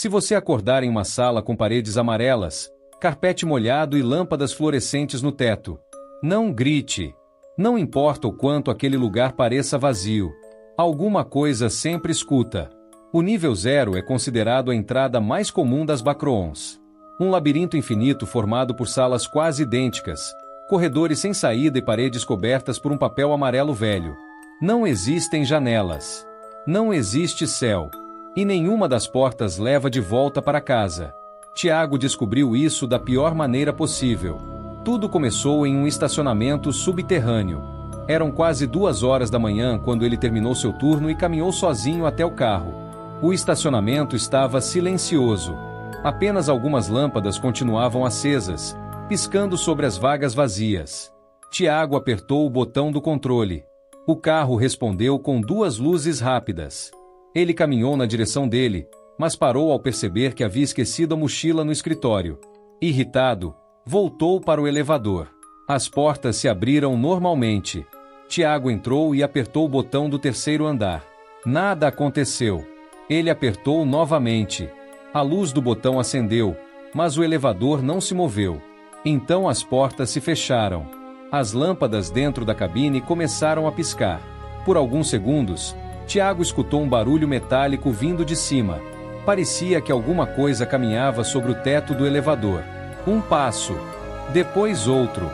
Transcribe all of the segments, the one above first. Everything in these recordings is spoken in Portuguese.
Se você acordar em uma sala com paredes amarelas, carpete molhado e lâmpadas fluorescentes no teto, não grite. Não importa o quanto aquele lugar pareça vazio. Alguma coisa sempre escuta. O nível 0 é considerado a entrada mais comum das backrooms. Um labirinto infinito formado por salas quase idênticas, corredores sem saída e paredes cobertas por um papel amarelo velho. Não existem janelas. Não existe céu. E nenhuma das portas leva de volta para casa. Tiago descobriu isso da pior maneira possível. Tudo começou em um estacionamento subterrâneo. Eram quase 2 horas da manhã quando ele terminou seu turno e caminhou sozinho até o carro. O estacionamento estava silencioso. Apenas algumas lâmpadas continuavam acesas, piscando sobre as vagas vazias. Tiago apertou o botão do controle. O carro respondeu com 2 luzes rápidas. Ele caminhou na direção dele, mas parou ao perceber que havia esquecido a mochila no escritório. Irritado, voltou para o elevador. As portas se abriram normalmente. Tiago entrou e apertou o botão do 3º andar. Nada aconteceu. Ele apertou novamente. A luz do botão acendeu, mas o elevador não se moveu. Então as portas se fecharam. As lâmpadas dentro da cabine começaram a piscar. Por alguns segundos, Tiago escutou um barulho metálico vindo de cima. Parecia que alguma coisa caminhava sobre o teto do elevador. Um passo. Depois outro.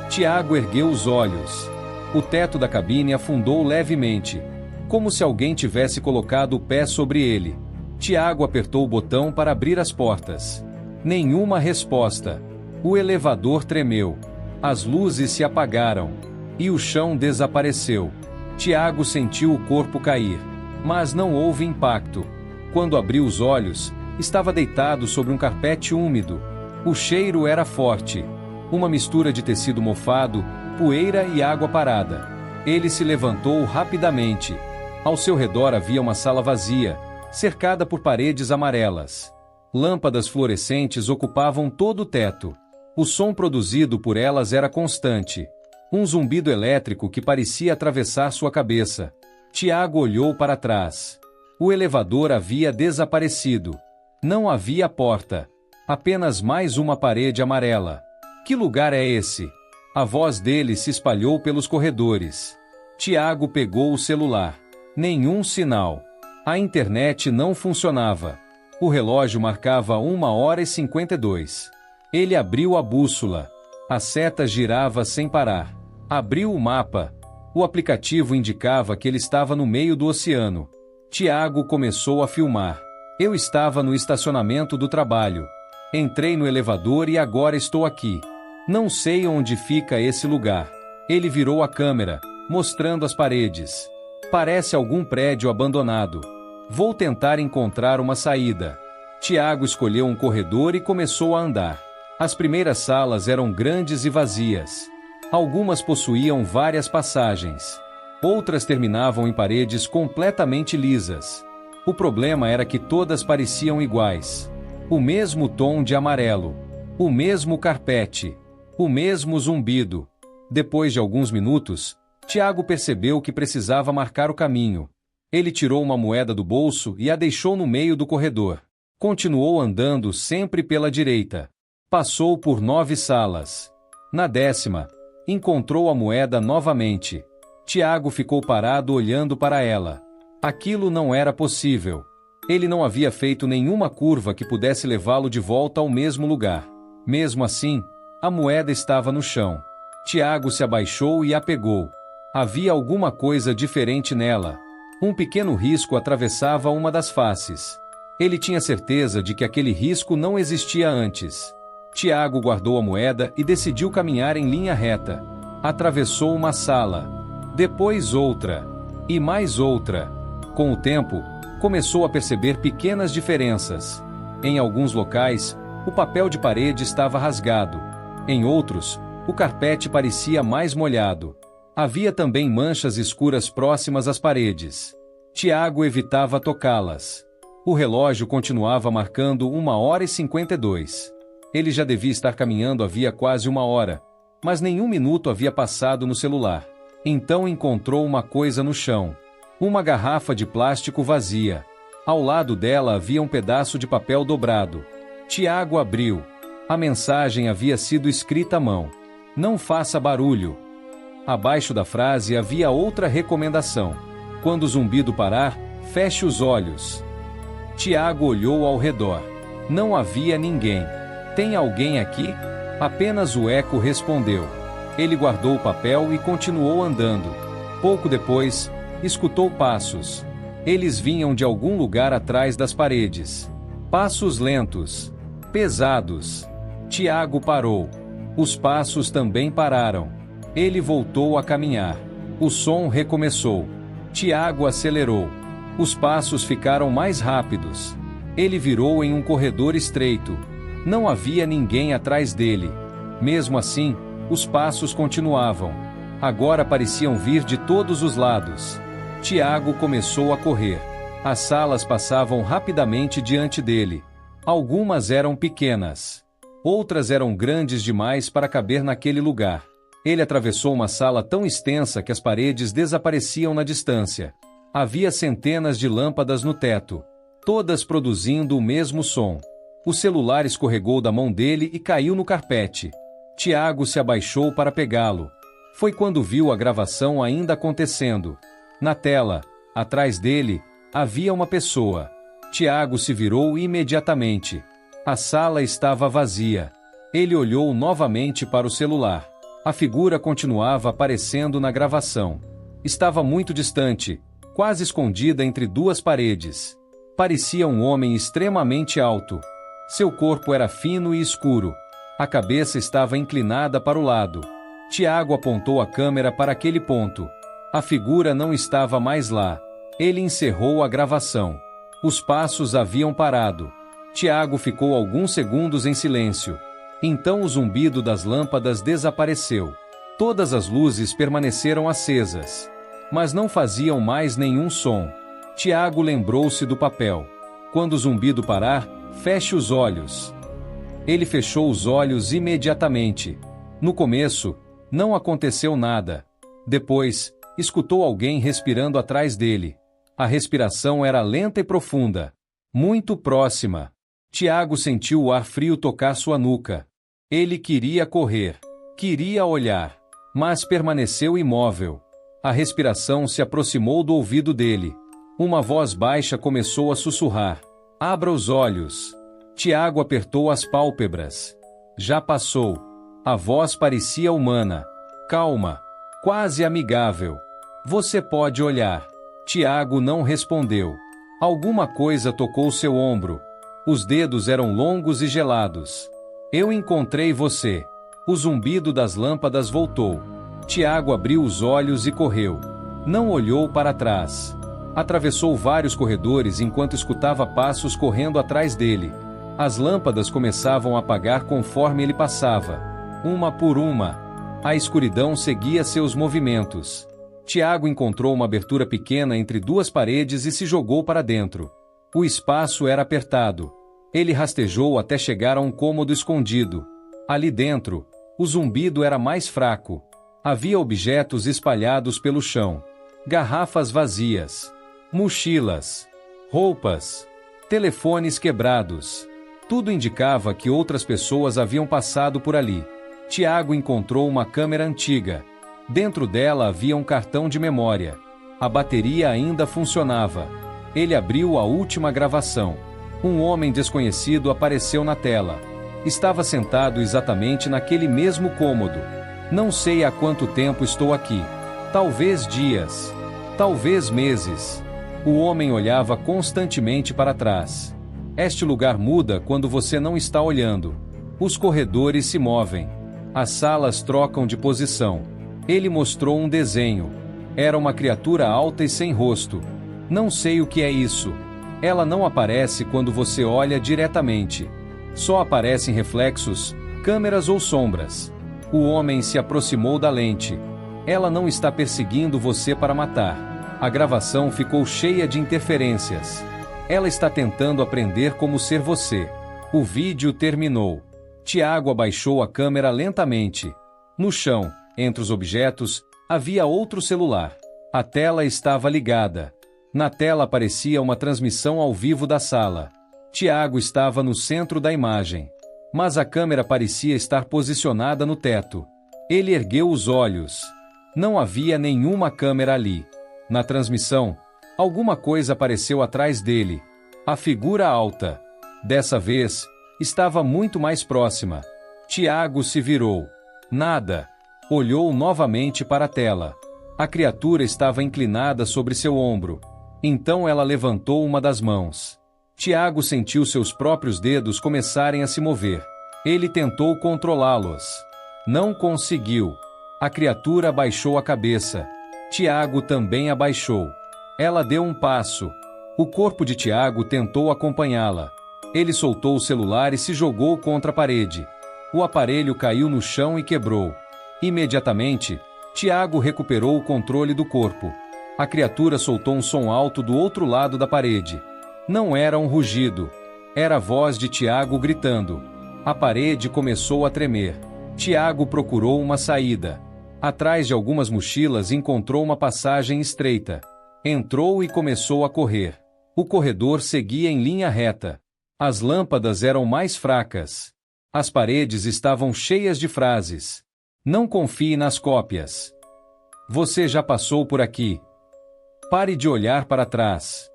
Tiago ergueu os olhos. O teto da cabine afundou levemente, como se alguém tivesse colocado o pé sobre ele. Tiago apertou o botão para abrir as portas. Nenhuma resposta. O elevador tremeu. As luzes se apagaram. E o chão desapareceu. Tiago sentiu o corpo cair. Mas não houve impacto. Quando abriu os olhos, estava deitado sobre um carpete úmido. O cheiro era forte. Uma mistura de tecido mofado, poeira e água parada. Ele se levantou rapidamente. Ao seu redor havia uma sala vazia, cercada por paredes amarelas. Lâmpadas fluorescentes ocupavam todo o teto. O som produzido por elas era constante. Um zumbido elétrico que parecia atravessar sua cabeça. Tiago olhou para trás. O elevador havia desaparecido. Não havia porta. Apenas mais uma parede amarela. Que lugar é esse? A voz dele se espalhou pelos corredores. Tiago pegou o celular. Nenhum sinal. A internet não funcionava. O relógio marcava 1h52. Ele abriu a bússola. A seta girava sem parar. Abriu o mapa. O aplicativo indicava que ele estava no meio do oceano. Tiago começou a filmar. Eu estava no estacionamento do trabalho. Entrei no elevador e agora estou aqui. Não sei onde fica esse lugar. Ele virou a câmera, mostrando as paredes. Parece algum prédio abandonado. Vou tentar encontrar uma saída. Tiago escolheu um corredor e começou a andar. As primeiras salas eram grandes e vazias. Algumas possuíam várias passagens. Outras terminavam em paredes completamente lisas. O problema era que todas pareciam iguais. O mesmo tom de amarelo. O mesmo carpete. O mesmo zumbido. Depois de alguns minutos, Tiago percebeu que precisava marcar o caminho. Ele tirou uma moeda do bolso e a deixou no meio do corredor. Continuou andando sempre pela direita. Passou por 9 salas. Na 10ª, encontrou a moeda novamente. Tiago ficou parado olhando para ela. Aquilo não era possível. Ele não havia feito nenhuma curva que pudesse levá-lo de volta ao mesmo lugar. Mesmo assim, a moeda estava no chão. Tiago se abaixou e a pegou. Havia alguma coisa diferente nela. Um pequeno risco atravessava uma das faces. Ele tinha certeza de que aquele risco não existia antes. Tiago guardou a moeda e decidiu caminhar em linha reta. Atravessou uma sala. Depois outra. E mais outra. Com o tempo, começou a perceber pequenas diferenças. Em alguns locais, o papel de parede estava rasgado. Em outros, o carpete parecia mais molhado. Havia também manchas escuras próximas às paredes. Tiago evitava tocá-las. O relógio continuava marcando 1h52. Ele já devia estar caminhando havia quase 1 hora, mas nenhum minuto havia passado no celular. Então encontrou uma coisa no chão. Uma garrafa de plástico vazia. Ao lado dela havia um pedaço de papel dobrado. Tiago abriu. A mensagem havia sido escrita à mão. Não faça barulho. Abaixo da frase havia outra recomendação. Quando o zumbido parar, feche os olhos. Tiago olhou ao redor. Não havia ninguém. Tem alguém aqui? Apenas o eco respondeu. Ele guardou o papel e continuou andando. Pouco depois, escutou passos. Eles vinham de algum lugar atrás das paredes. Passos lentos. Pesados. Tiago parou. Os passos também pararam. Ele voltou a caminhar. O som recomeçou. Tiago acelerou. Os passos ficaram mais rápidos. Ele virou em um corredor estreito. Não havia ninguém atrás dele. Mesmo assim, os passos continuavam. Agora pareciam vir de todos os lados. Tiago começou a correr. As salas passavam rapidamente diante dele. Algumas eram pequenas. Outras eram grandes demais para caber naquele lugar. Ele atravessou uma sala tão extensa que as paredes desapareciam na distância. Havia centenas de lâmpadas no teto, todas produzindo o mesmo som. O celular escorregou da mão dele e caiu no carpete. Tiago se abaixou para pegá-lo. Foi quando viu a gravação ainda acontecendo. Na tela, atrás dele, havia uma pessoa. Tiago se virou imediatamente. A sala estava vazia. Ele olhou novamente para o celular. A figura continuava aparecendo na gravação. Estava muito distante, quase escondida entre duas paredes. Parecia um homem extremamente alto. Seu corpo era fino e escuro. A cabeça estava inclinada para o lado. Tiago apontou a câmera para aquele ponto. A figura não estava mais lá. Ele encerrou a gravação. Os passos haviam parado. Tiago ficou alguns segundos em silêncio. Então o zumbido das lâmpadas desapareceu. Todas as luzes permaneceram acesas, mas não faziam mais nenhum som. Tiago lembrou-se do papel. Quando o zumbido parar, feche os olhos. Ele fechou os olhos imediatamente. No começo, não aconteceu nada. Depois, escutou alguém respirando atrás dele. A respiração era lenta e profunda, muito próxima. Tiago sentiu o ar frio tocar sua nuca. Ele queria correr, queria olhar, mas permaneceu imóvel. A respiração se aproximou do ouvido dele. Uma voz baixa começou a sussurrar. Abra os olhos. Tiago apertou as pálpebras. Já passou. A voz parecia humana. Calma, quase amigável. Você pode olhar. Tiago não respondeu. Alguma coisa tocou seu ombro. Os dedos eram longos e gelados. Eu encontrei você. O zumbido das lâmpadas voltou. Tiago abriu os olhos e correu. Não olhou para trás. Atravessou vários corredores enquanto escutava passos correndo atrás dele. As lâmpadas começavam a apagar conforme ele passava. Uma por uma. A escuridão seguia seus movimentos. Tiago encontrou uma abertura pequena entre duas paredes e se jogou para dentro. O espaço era apertado. Ele rastejou até chegar a um cômodo escondido. Ali dentro, o zumbido era mais fraco. Havia objetos espalhados pelo chão. Garrafas vazias. Mochilas. Roupas. Telefones quebrados. Tudo indicava que outras pessoas haviam passado por ali. Tiago encontrou uma câmera antiga. Dentro dela havia um cartão de memória. A bateria ainda funcionava. Ele abriu a última gravação. Um homem desconhecido apareceu na tela. Estava sentado exatamente naquele mesmo cômodo. Não sei há quanto tempo estou aqui. Talvez dias. Talvez meses. O homem olhava constantemente para trás. Este lugar muda quando você não está olhando. Os corredores se movem. As salas trocam de posição. Ele mostrou um desenho. Era uma criatura alta e sem rosto. Não sei o que é isso. Ela não aparece quando você olha diretamente. Só aparecem reflexos, câmeras ou sombras. O homem se aproximou da lente. Ela não está perseguindo você para matar. A gravação ficou cheia de interferências. Ela está tentando aprender como ser você. O vídeo terminou. Tiago abaixou a câmera lentamente. No chão, entre os objetos, havia outro celular. A tela estava ligada. Na tela aparecia uma transmissão ao vivo da sala. Tiago estava no centro da imagem. Mas a câmera parecia estar posicionada no teto. Ele ergueu os olhos. Não havia nenhuma câmera ali. Na transmissão, alguma coisa apareceu atrás dele. A figura alta. Dessa vez, estava muito mais próxima. Tiago se virou. Nada. Olhou novamente para a tela. A criatura estava inclinada sobre seu ombro. Então ela levantou uma das mãos. Tiago sentiu seus próprios dedos começarem a se mover. Ele tentou controlá-los. Não conseguiu. A criatura abaixou a cabeça. Tiago também abaixou. Ela deu um passo. O corpo de Tiago tentou acompanhá-la. Ele soltou o celular e se jogou contra a parede. O aparelho caiu no chão e quebrou. Imediatamente, Tiago recuperou o controle do corpo. A criatura soltou um som alto do outro lado da parede. Não era um rugido. Era a voz de Tiago gritando. A parede começou a tremer. Tiago procurou uma saída. Atrás de algumas mochilas encontrou uma passagem estreita. Entrou e começou a correr. O corredor seguia em linha reta. As lâmpadas eram mais fracas. As paredes estavam cheias de frases. Não confie nas cópias. Você já passou por aqui. Pare de olhar para trás.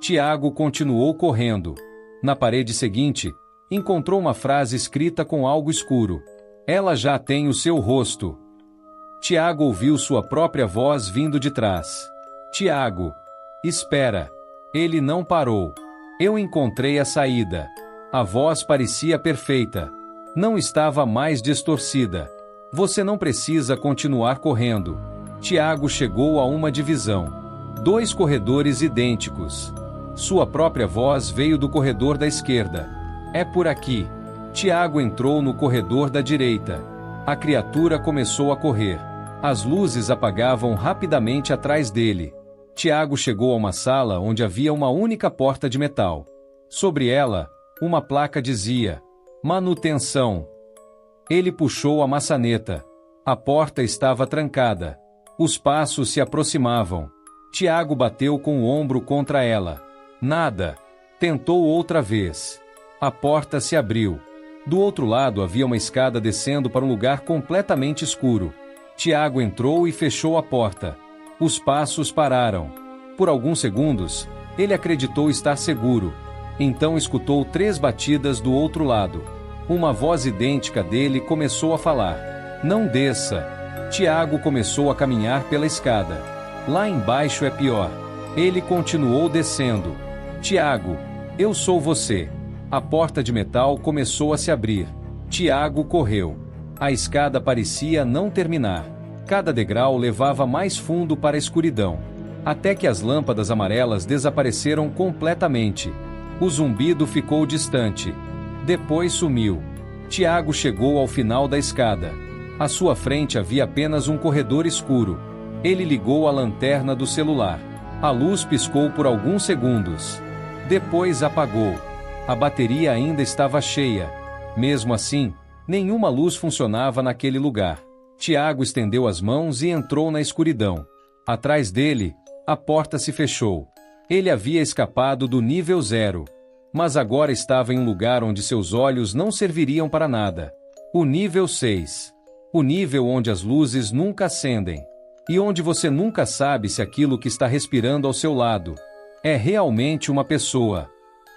Tiago continuou correndo. Na parede seguinte, encontrou uma frase escrita com algo escuro. Ela já tem o seu rosto. Tiago ouviu sua própria voz vindo de trás. Tiago, espera. Ele não parou. Eu encontrei a saída. A voz parecia perfeita. Não estava mais distorcida. Você não precisa continuar correndo. Tiago chegou a uma divisão. 2 corredores idênticos. Sua própria voz veio do corredor da esquerda. É por aqui. Tiago entrou no corredor da direita. A criatura começou a correr. As luzes apagavam rapidamente atrás dele. Tiago chegou a uma sala onde havia uma única porta de metal. Sobre ela, uma placa dizia: Manutenção. Ele puxou a maçaneta. A porta estava trancada. Os passos se aproximavam. Tiago bateu com o ombro contra ela. Nada. Tentou outra vez. A porta se abriu. Do outro lado havia uma escada descendo para um lugar completamente escuro. Tiago entrou e fechou a porta. Os passos pararam. Por alguns segundos, ele acreditou estar seguro. Então escutou 3 batidas do outro lado. Uma voz idêntica dele começou a falar. Não desça. Tiago começou a caminhar pela escada. Lá embaixo é pior. Ele continuou descendo. Tiago, eu sou você. A porta de metal começou a se abrir. Tiago correu. A escada parecia não terminar. Cada degrau levava mais fundo para a escuridão. Até que as lâmpadas amarelas desapareceram completamente. O zumbido ficou distante. Depois sumiu. Tiago chegou ao final da escada. À sua frente havia apenas um corredor escuro. Ele ligou a lanterna do celular. A luz piscou por alguns segundos. Depois apagou. A bateria ainda estava cheia. Mesmo assim, nenhuma luz funcionava naquele lugar. Tiago estendeu as mãos e entrou na escuridão. Atrás dele, a porta se fechou. Ele havia escapado do nível 0. Mas agora estava em um lugar onde seus olhos não serviriam para nada. O nível 6. O nível onde as luzes nunca acendem. E onde você nunca sabe se aquilo que está respirando ao seu lado é realmente uma pessoa.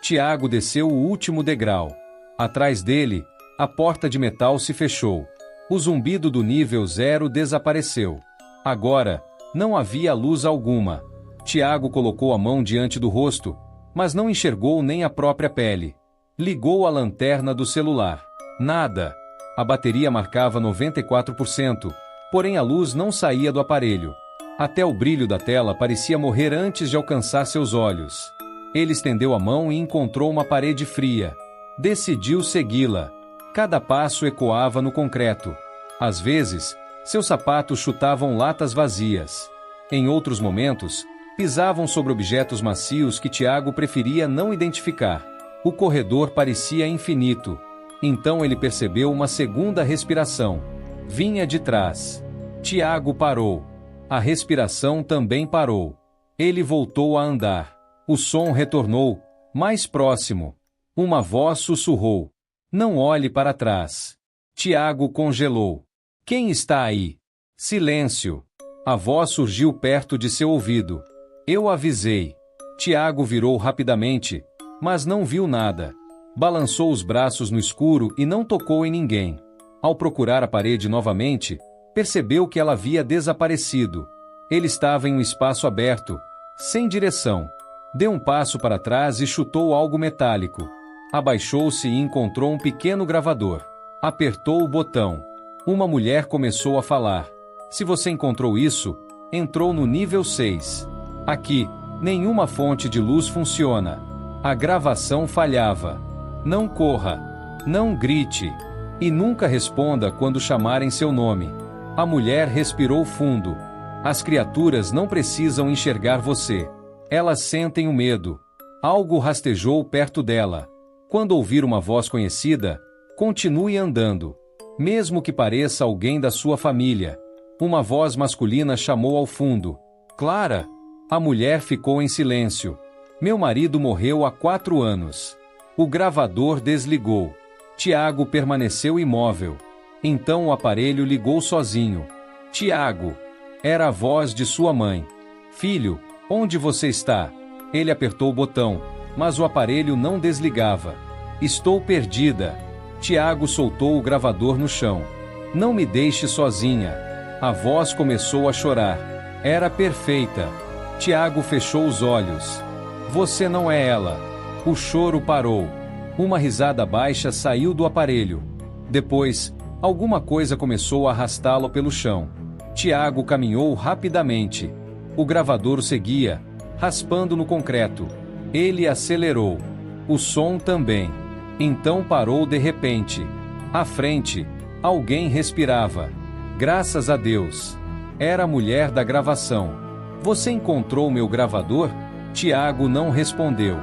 Tiago desceu o último degrau. Atrás dele, a porta de metal se fechou. O zumbido do nível 0 desapareceu. Agora, não havia luz alguma. Tiago colocou a mão diante do rosto, mas não enxergou nem a própria pele. Ligou a lanterna do celular. Nada. A bateria marcava 94%, porém a luz não saía do aparelho. Até o brilho da tela parecia morrer antes de alcançar seus olhos. Ele estendeu a mão e encontrou uma parede fria. Decidiu segui-la. Cada passo ecoava no concreto. Às vezes, seus sapatos chutavam latas vazias. Em outros momentos, pisavam sobre objetos macios que Tiago preferia não identificar. O corredor parecia infinito. Então ele percebeu uma segunda respiração. Vinha de trás. Tiago parou. A respiração também parou. Ele voltou a andar. O som retornou, mais próximo. Uma voz sussurrou: "Não olhe para trás." Tiago congelou. "Quem está aí?" Silêncio. A voz surgiu perto de seu ouvido. "Eu avisei." Tiago virou rapidamente, mas não viu nada. Balançou os braços no escuro e não tocou em ninguém. Ao procurar a parede novamente, percebeu que ela havia desaparecido. Ele estava em um espaço aberto, sem direção. Deu um passo para trás e chutou algo metálico. Abaixou-se e encontrou um pequeno gravador. Apertou o botão. Uma mulher começou a falar. "Se você encontrou isso, entrou no nível 6. Aqui, nenhuma fonte de luz funciona. A gravação falhava. Não corra. Não grite. E nunca responda quando chamarem seu nome." A mulher respirou fundo. "As criaturas não precisam enxergar você. Elas sentem o medo." Algo rastejou perto dela. Quando ouvir uma voz conhecida, continue andando. Mesmo que pareça alguém da sua família. Uma voz masculina chamou ao fundo. "Clara?" A mulher ficou em silêncio. "Meu marido morreu há 4 anos." O gravador desligou. Tiago permaneceu imóvel. Então o aparelho ligou sozinho. "Tiago." Era a voz de sua mãe. "Filho, onde você está?" Ele apertou o botão, mas o aparelho não desligava. "Estou perdida." Tiago soltou o gravador no chão. "Não me deixe sozinha." A voz começou a chorar. Era perfeita. Tiago fechou os olhos. "Você não é ela." O choro parou. Uma risada baixa saiu do aparelho. Depois, alguma coisa começou a arrastá-lo pelo chão. Tiago caminhou rapidamente. O gravador o seguia, raspando no concreto. Ele acelerou. O som também. Então parou de repente. À frente, alguém respirava. Graças a Deus. Era a mulher da gravação. "Você encontrou meu gravador?" Tiago não respondeu.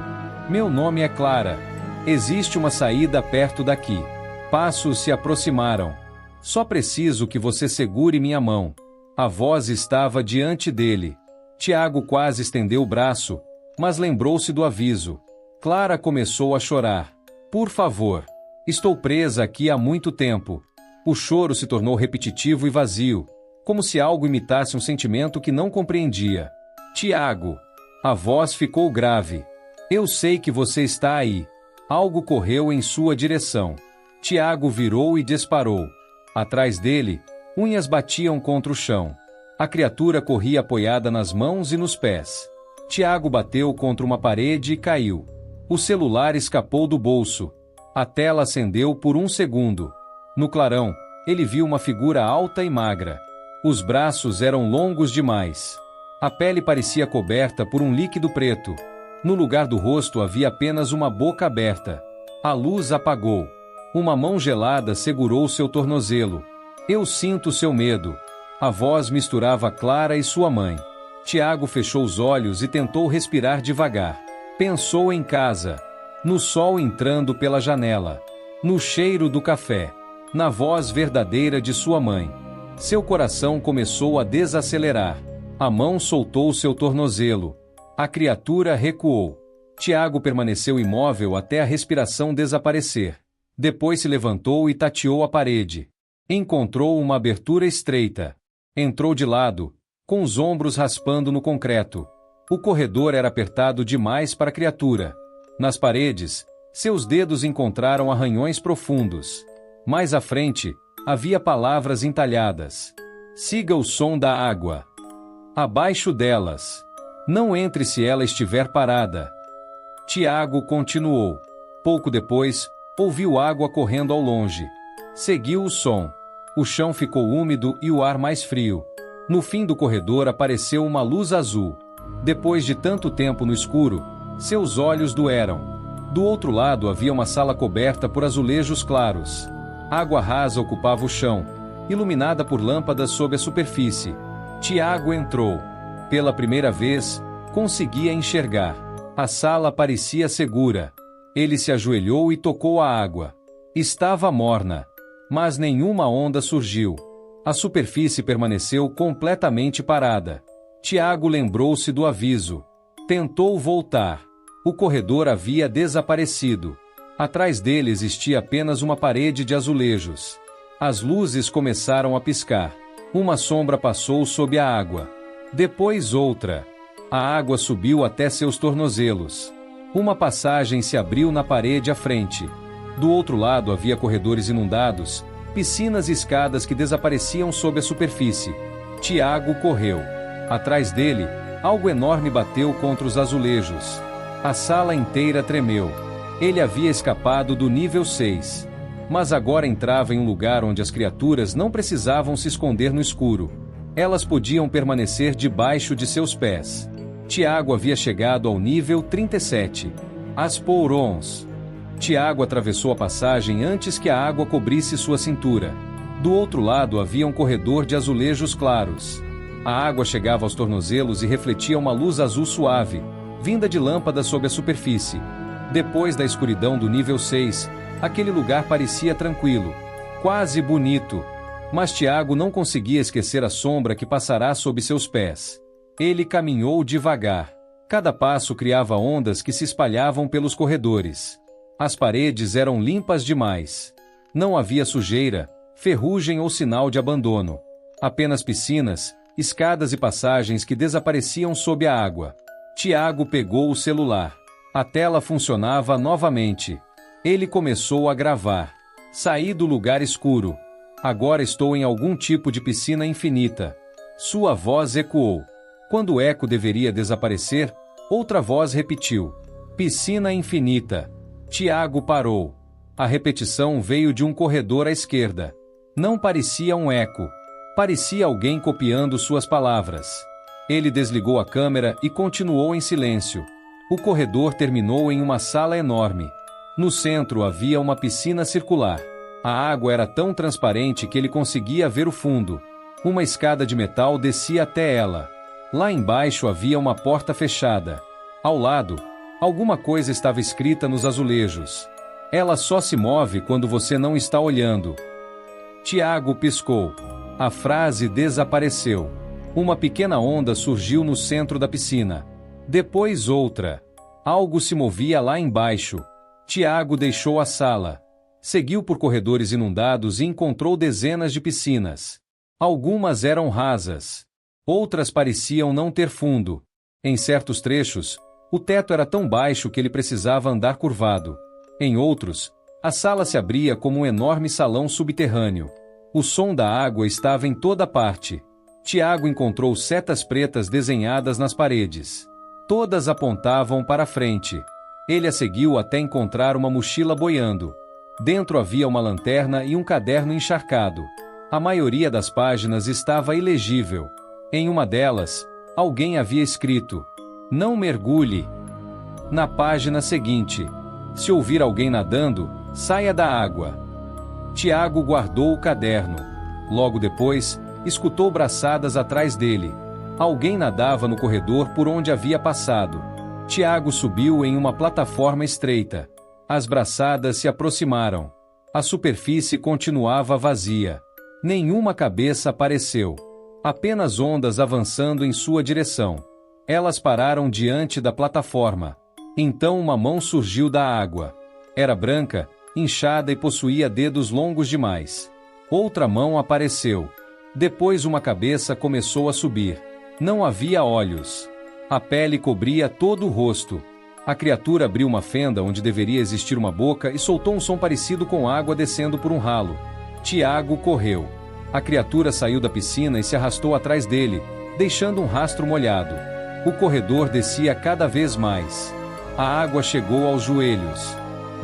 "Meu nome é Clara. Existe uma saída perto daqui." Passos se aproximaram. "Só preciso que você segure minha mão." A voz estava diante dele. Tiago quase estendeu o braço, mas lembrou-se do aviso. Clara começou a chorar. "Por favor. Estou presa aqui há muito tempo." O choro se tornou repetitivo e vazio, como se algo imitasse um sentimento que não compreendia. "Tiago." A voz ficou grave. "Eu sei que você está aí." Algo correu em sua direção. Tiago virou e disparou. Atrás dele, unhas batiam contra o chão. A criatura corria apoiada nas mãos e nos pés. Tiago bateu contra uma parede e caiu. O celular escapou do bolso. A tela acendeu por 1 segundo. No clarão, ele viu uma figura alta e magra. Os braços eram longos demais. A pele parecia coberta por um líquido preto. No lugar do rosto havia apenas uma boca aberta. A luz apagou. Uma mão gelada segurou seu tornozelo. "Eu sinto seu medo." A voz misturava Clara e sua mãe. Tiago fechou os olhos e tentou respirar devagar. Pensou em casa. No sol entrando pela janela. No cheiro do café. Na voz verdadeira de sua mãe. Seu coração começou a desacelerar. A mão soltou seu tornozelo. A criatura recuou. Tiago permaneceu imóvel até a respiração desaparecer. Depois se levantou e tateou a parede. Encontrou uma abertura estreita. Entrou de lado, com os ombros raspando no concreto. O corredor era apertado demais para a criatura. Nas paredes, seus dedos encontraram arranhões profundos. Mais à frente, havia palavras entalhadas. "Siga o som da água." Abaixo delas. "Não entre se ela estiver parada." Tiago continuou. Pouco depois, ouviu água correndo ao longe. Seguiu o som. O chão ficou úmido e o ar mais frio. No fim do corredor apareceu uma luz azul. Depois de tanto tempo no escuro, seus olhos doeram. Do outro lado havia uma sala coberta por azulejos claros. Água rasa ocupava o chão, iluminada por lâmpadas sob a superfície. Tiago entrou. Pela primeira vez, conseguia enxergar. A sala parecia segura. Ele se ajoelhou e tocou a água. Estava morna, mas nenhuma onda surgiu. A superfície permaneceu completamente parada. Tiago lembrou-se do aviso. Tentou voltar. O corredor havia desaparecido. Atrás dele existia apenas uma parede de azulejos. As luzes começaram a piscar. Uma sombra passou sob a água. Depois outra. A água subiu até seus tornozelos. Uma passagem se abriu na parede à frente. Do outro lado havia corredores inundados, piscinas e escadas que desapareciam sob a superfície. Tiago correu. Atrás dele, algo enorme bateu contra os azulejos. A sala inteira tremeu. Ele havia escapado do nível 6. Mas agora entrava em um lugar onde as criaturas não precisavam se esconder no escuro. Elas podiam permanecer debaixo de seus pés. Tiago havia chegado ao nível 37. As Pourons. Tiago atravessou a passagem antes que a água cobrisse sua cintura. Do outro lado havia um corredor de azulejos claros. A água chegava aos tornozelos e refletia uma luz azul suave, vinda de lâmpadas sob a superfície. Depois da escuridão do nível 6, aquele lugar parecia tranquilo, quase bonito. Mas Tiago não conseguia esquecer a sombra que passará sob seus pés. Ele caminhou devagar. Cada passo criava ondas que se espalhavam pelos corredores. As paredes eram limpas demais. Não havia sujeira, ferrugem ou sinal de abandono. Apenas piscinas, escadas e passagens que desapareciam sob a água. Tiago pegou o celular. A tela funcionava novamente. Ele começou a gravar. Saí do lugar escuro. Agora estou em algum tipo de piscina infinita. Sua voz ecoou. Quando o eco deveria desaparecer, outra voz repetiu. Piscina infinita. Tiago parou. A repetição veio de um corredor à esquerda. Não parecia um eco. Parecia alguém copiando suas palavras. Ele desligou a câmera e continuou em silêncio. O corredor terminou em uma sala enorme. No centro havia uma piscina circular. A água era tão transparente que ele conseguia ver o fundo. Uma escada de metal descia até ela. Lá embaixo havia uma porta fechada. Ao lado, alguma coisa estava escrita nos azulejos. Ela só se move quando você não está olhando. Tiago piscou. A frase desapareceu. Uma pequena onda surgiu no centro da piscina. Depois outra. Algo se movia lá embaixo. Tiago deixou a sala. Seguiu por corredores inundados e encontrou dezenas de piscinas. Algumas eram rasas. Outras pareciam não ter fundo. Em certos trechos, o teto era tão baixo que ele precisava andar curvado. Em outros, a sala se abria como um enorme salão subterrâneo. O som da água estava em toda parte. Tiago encontrou setas pretas desenhadas nas paredes. Todas apontavam para frente. Ele a seguiu até encontrar uma mochila boiando. Dentro havia uma lanterna e um caderno encharcado. A maioria das páginas estava ilegível. Em uma delas, alguém havia escrito: "Não mergulhe." Na página seguinte: "Se ouvir alguém nadando, saia da água." Tiago guardou o caderno. Logo depois, escutou braçadas atrás dele. Alguém nadava no corredor por onde havia passado. Tiago subiu em uma plataforma estreita. As braçadas se aproximaram. A superfície continuava vazia. Nenhuma cabeça apareceu. Apenas ondas avançando em sua direção. Elas pararam diante da plataforma. Então uma mão surgiu da água. Era branca, inchada e possuía dedos longos demais. Outra mão apareceu. Depois uma cabeça começou a subir. Não havia olhos. A pele cobria todo o rosto. A criatura abriu uma fenda onde deveria existir uma boca e soltou um som parecido com água descendo por um ralo. Tiago correu. A criatura saiu da piscina e se arrastou atrás dele, deixando um rastro molhado. O corredor descia cada vez mais. A água chegou aos joelhos.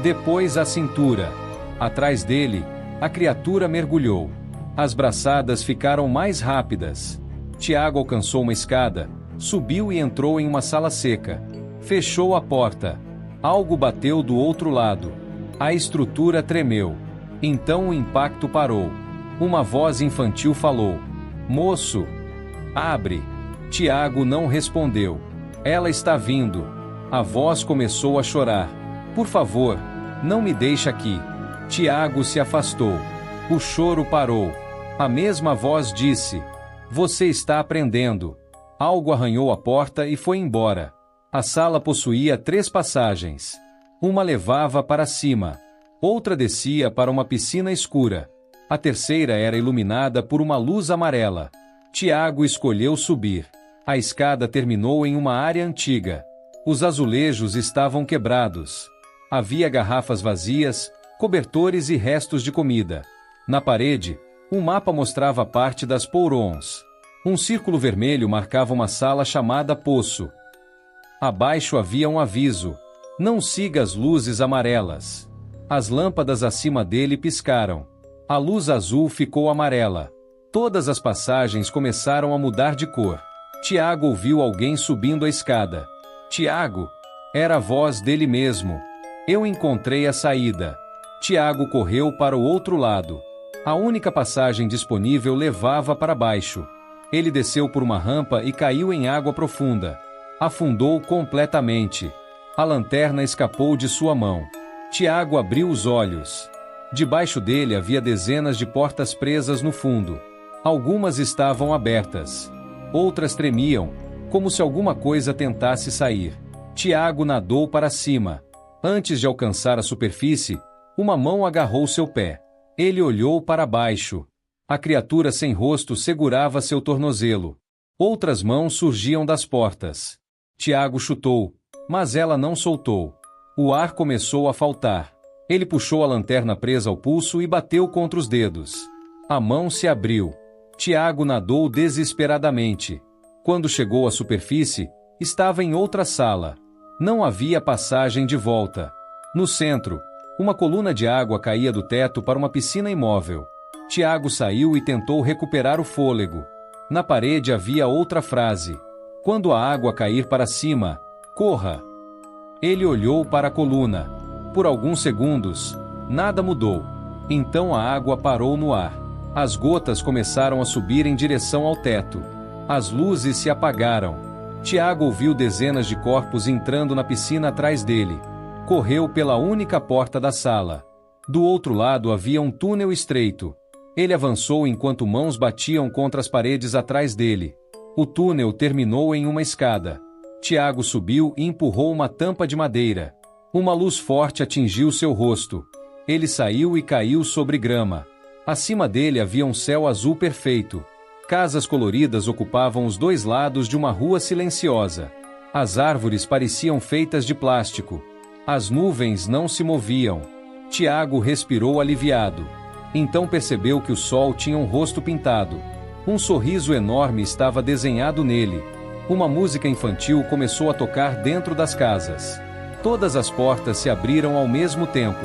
Depois à cintura. Atrás dele, a criatura mergulhou. As braçadas ficaram mais rápidas. Tiago alcançou uma escada, subiu e entrou em uma sala seca. Fechou a porta. Algo bateu do outro lado. A estrutura tremeu. Então o impacto parou. Uma voz infantil falou: "Moço, abre." Tiago não respondeu. "Ela está vindo." A voz começou a chorar. "Por favor, não me deixe aqui." Tiago se afastou. O choro parou. A mesma voz disse: "Você está aprendendo." Algo arranhou a porta e foi embora. A sala possuía 3 passagens. Uma levava para cima. Outra descia para uma piscina escura. A terceira era iluminada por uma luz amarela. Tiago escolheu subir. A escada terminou em uma área antiga. Os azulejos estavam quebrados. Havia garrafas vazias, cobertores e restos de comida. Na parede, um mapa mostrava parte das Pourons. Um círculo vermelho marcava uma sala chamada Poço. Abaixo havia um aviso: não siga as luzes amarelas. As lâmpadas acima dele piscaram. A luz azul ficou amarela. Todas as passagens começaram a mudar de cor. Tiago ouviu alguém subindo a escada. Tiago! Era a voz dele mesmo. Eu encontrei a saída. Tiago correu para o outro lado. A única passagem disponível levava para baixo. Ele desceu por uma rampa e caiu em água profunda. Afundou completamente. A lanterna escapou de sua mão. Tiago abriu os olhos. Debaixo dele havia dezenas de portas presas no fundo. Algumas estavam abertas. Outras tremiam, como se alguma coisa tentasse sair. Tiago nadou para cima. Antes de alcançar a superfície, uma mão agarrou seu pé. Ele olhou para baixo. A criatura sem rosto segurava seu tornozelo. Outras mãos surgiam das portas. Tiago chutou, mas ela não soltou. O ar começou a faltar. Ele puxou a lanterna presa ao pulso e bateu contra os dedos. A mão se abriu. Tiago nadou desesperadamente. Quando chegou à superfície, estava em outra sala. Não havia passagem de volta. No centro, uma coluna de água caía do teto para uma piscina imóvel. Tiago saiu e tentou recuperar o fôlego. Na parede havia outra frase: quando a água cair para cima, corra. Ele olhou para a coluna. Por alguns segundos, nada mudou. Então a água parou no ar. As gotas começaram a subir em direção ao teto. As luzes se apagaram. Tiago ouviu dezenas de corpos entrando na piscina atrás dele. Correu pela única porta da sala. Do outro lado havia um túnel estreito. Ele avançou enquanto mãos batiam contra as paredes atrás dele. O túnel terminou em uma escada. Tiago subiu e empurrou uma tampa de madeira. Uma luz forte atingiu seu rosto. Ele saiu e caiu sobre grama. Acima dele havia um céu azul perfeito. Casas coloridas ocupavam os 2 lados de uma rua silenciosa. As árvores pareciam feitas de plástico. As nuvens não se moviam. Tiago respirou aliviado. Então percebeu que o sol tinha um rosto pintado. Um sorriso enorme estava desenhado nele. Uma música infantil começou a tocar dentro das casas. Todas as portas se abriram ao mesmo tempo.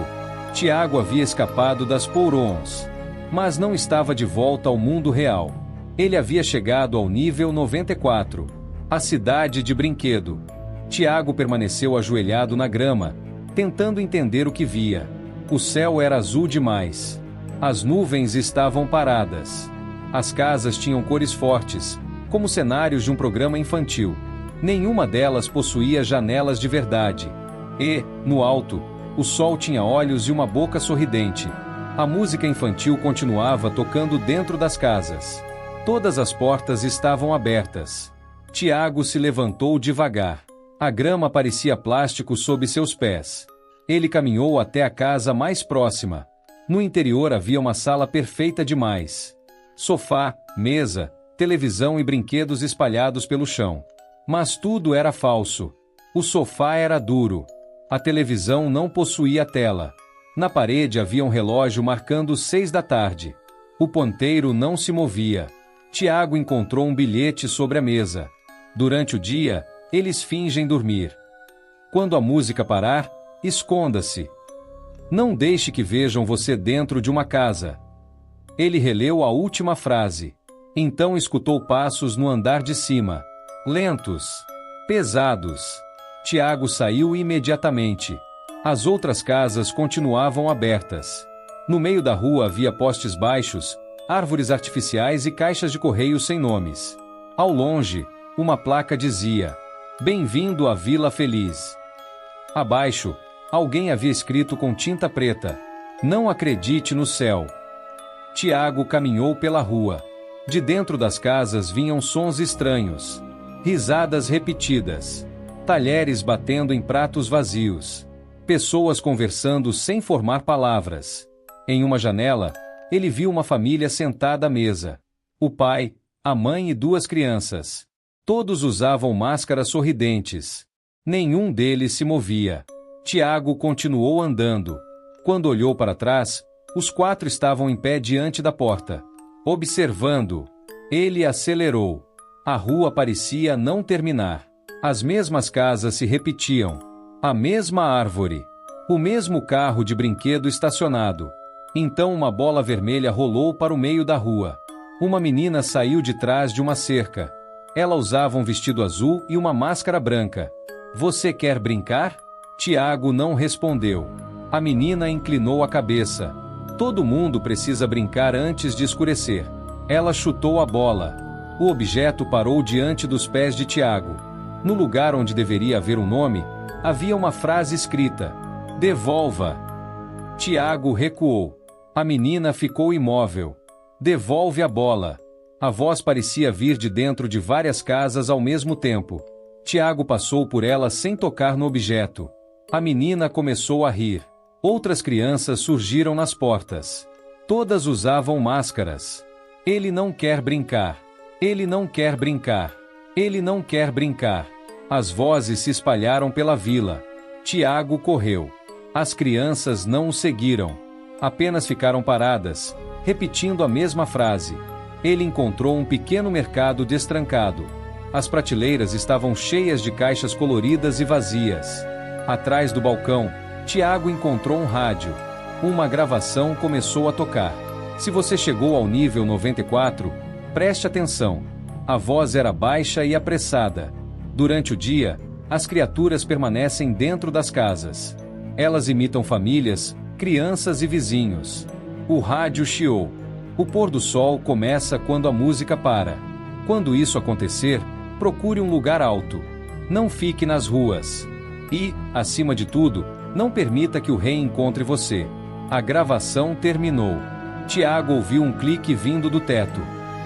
Tiago havia escapado das Pourons, mas não estava de volta ao mundo real. Ele havia chegado ao nível 94, a cidade de brinquedo. Tiago permaneceu ajoelhado na grama, tentando entender o que via. O céu era azul demais. As nuvens estavam paradas. As casas tinham cores fortes, como cenários de um programa infantil. Nenhuma delas possuía janelas de verdade. E, no alto, o sol tinha olhos e uma boca sorridente. A música infantil continuava tocando dentro das casas. Todas as portas estavam abertas. Tiago se levantou devagar. A grama parecia plástico sob seus pés. Ele caminhou até a casa mais próxima. No interior havia uma sala perfeita demais. Sofá, mesa, televisão e brinquedos espalhados pelo chão. Mas tudo era falso. O sofá era duro. A televisão não possuía tela. Na parede havia um relógio marcando 6 da tarde. O ponteiro não se movia. Tiago encontrou um bilhete sobre a mesa. Durante o dia, eles fingem dormir. Quando a música parar, esconda-se. Não deixe que vejam você dentro de uma casa. Ele releu a última frase. Então escutou passos no andar de cima. Lentos. Pesados. Tiago saiu imediatamente. As outras casas continuavam abertas. No meio da rua havia postes baixos, árvores artificiais e caixas de correio sem nomes. Ao longe, uma placa dizia: "Bem-vindo à Vila Feliz". Abaixo, alguém havia escrito com tinta preta: "Não acredite no céu". Tiago caminhou pela rua. De dentro das casas vinham sons estranhos. Risadas repetidas. Talheres batendo em pratos vazios. Pessoas conversando sem formar palavras. Em uma janela, ele viu uma família sentada à mesa. O pai, a mãe e 2 crianças. Todos usavam máscaras sorridentes. Nenhum deles se movia. Tiago continuou andando. Quando olhou para trás, os 4 estavam em pé diante da porta. Observando. Ele acelerou. A rua parecia não terminar. As mesmas casas se repetiam. A mesma árvore. O mesmo carro de brinquedo estacionado. Então uma bola vermelha rolou para o meio da rua. Uma menina saiu de trás de uma cerca. Ela usava um vestido azul e uma máscara branca. Você quer brincar? Tiago não respondeu. A menina inclinou a cabeça. Todo mundo precisa brincar antes de escurecer. Ela chutou a bola. O objeto parou diante dos pés de Tiago. No lugar onde deveria haver um nome, havia uma frase escrita: Devolva. Tiago recuou. A menina ficou imóvel. Devolve a bola. A voz parecia vir de dentro de várias casas ao mesmo tempo. Tiago passou por ela sem tocar no objeto. A menina começou a rir. Outras crianças surgiram nas portas. Todas usavam máscaras. Ele não quer brincar. Ele não quer brincar. Ele não quer brincar. As vozes se espalharam pela vila. Tiago correu. As crianças não o seguiram. Apenas ficaram paradas, repetindo a mesma frase. Ele encontrou um pequeno mercado destrancado. As prateleiras estavam cheias de caixas coloridas e vazias. Atrás do balcão, Tiago encontrou um rádio. Uma gravação começou a tocar. Se você chegou ao nível 94, preste atenção. A voz era baixa e apressada. Durante o dia, as criaturas permanecem dentro das casas. Elas imitam famílias, crianças e vizinhos. O rádio chiou. O pôr do sol começa quando a música para. Quando isso acontecer, procure um lugar alto. Não fique nas ruas. E, acima de tudo, não permita que o rei encontre você. A gravação terminou. Tiago ouviu um clique vindo do teto.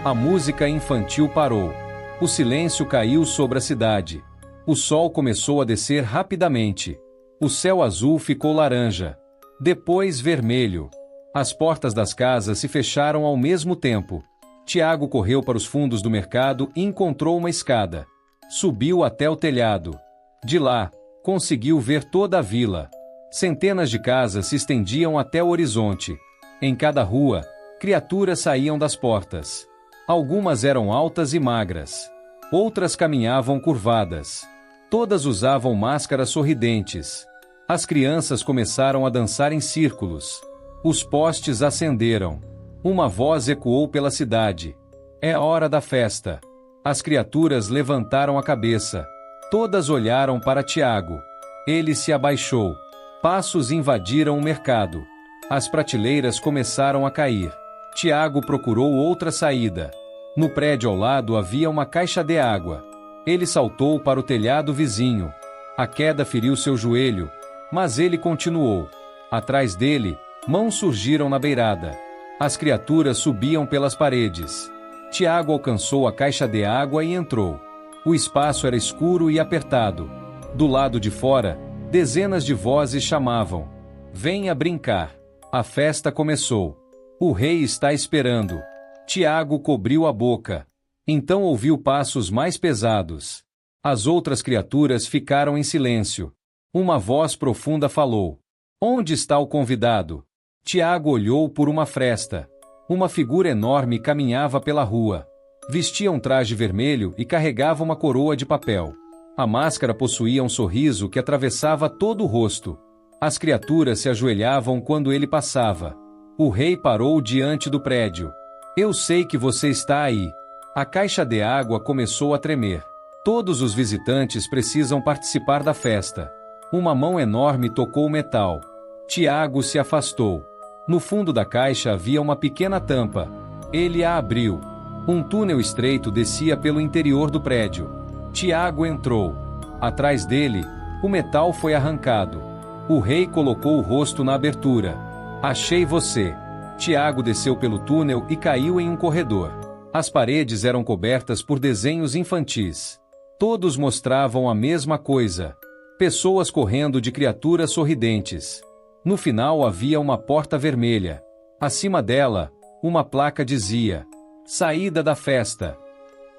A música infantil parou. O silêncio caiu sobre a cidade. O sol começou a descer rapidamente. O céu azul ficou laranja. Depois vermelho. As portas das casas se fecharam ao mesmo tempo. Tiago correu para os fundos do mercado e encontrou uma escada. Subiu até o telhado. De lá, conseguiu ver toda a vila. Centenas de casas se estendiam até o horizonte. Em cada rua, criaturas saíam das portas. Algumas eram altas e magras. Outras caminhavam curvadas. Todas usavam máscaras sorridentes. As crianças começaram a dançar em círculos. Os postes acenderam. Uma voz ecoou pela cidade. É hora da festa. As criaturas levantaram a cabeça. Todas olharam para Tiago. Ele se abaixou. Passos invadiram o mercado. As prateleiras começaram a cair. Tiago procurou outra saída. No prédio ao lado havia uma caixa de água. Ele saltou para o telhado vizinho. A queda feriu seu joelho, mas ele continuou. Atrás dele, mãos surgiram na beirada. As criaturas subiam pelas paredes. Tiago alcançou a caixa de água e entrou. O espaço era escuro e apertado. Do lado de fora, dezenas de vozes chamavam. Venha brincar. A festa começou. O rei está esperando. Tiago cobriu a boca. Então ouviu passos mais pesados. As outras criaturas ficaram em silêncio. Uma voz profunda falou. Onde está o convidado? Tiago olhou por uma fresta. Uma figura enorme caminhava pela rua. Vestia um traje vermelho e carregava uma coroa de papel. A máscara possuía um sorriso que atravessava todo o rosto. As criaturas se ajoelhavam quando ele passava. O rei parou diante do prédio. Eu sei que você está aí. A caixa de água começou a tremer. Todos os visitantes precisam participar da festa. Uma mão enorme tocou o metal. Tiago se afastou. No fundo da caixa havia uma pequena tampa. Ele a abriu. Um túnel estreito descia pelo interior do prédio. Tiago entrou. Atrás dele, o metal foi arrancado. O rei colocou o rosto na abertura. Achei você. Tiago desceu pelo túnel e caiu em um corredor. As paredes eram cobertas por desenhos infantis. Todos mostravam a mesma coisa. Pessoas correndo de criaturas sorridentes. No final havia uma porta vermelha. Acima dela, uma placa dizia: Saída da festa.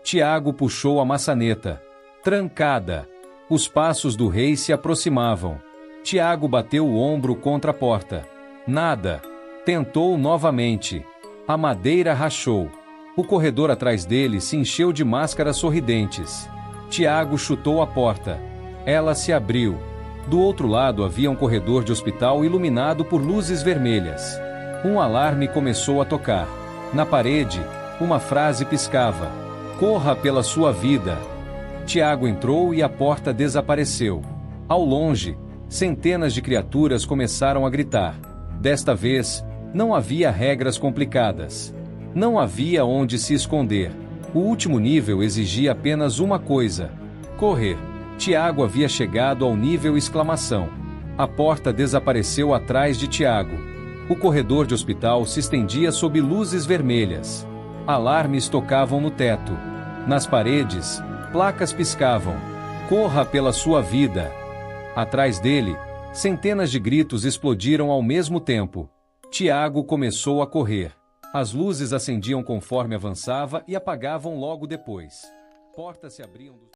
Tiago puxou a maçaneta. Trancada. Os passos do rei se aproximavam. Tiago bateu o ombro contra a porta. Nada. Tentou novamente. A madeira rachou. O corredor atrás dele se encheu de máscaras sorridentes. Tiago chutou a porta. Ela se abriu. Do outro lado havia um corredor de hospital iluminado por luzes vermelhas. Um alarme começou a tocar. Na parede, uma frase piscava: Corra pela sua vida. Tiago entrou e a porta desapareceu. Ao longe, centenas de criaturas começaram a gritar. Desta vez, não havia regras complicadas. Não havia onde se esconder. O último nível exigia apenas uma coisa: correr. Tiago havia chegado ao nível exclamação. A porta desapareceu atrás de Tiago. O corredor de hospital se estendia sob luzes vermelhas. Alarmes tocavam no teto. Nas paredes, placas piscavam. Corra pela sua vida. Atrás dele, centenas de gritos explodiram ao mesmo tempo. Tiago começou a correr. As luzes acendiam conforme avançava e apagavam logo depois. Portas se abriam.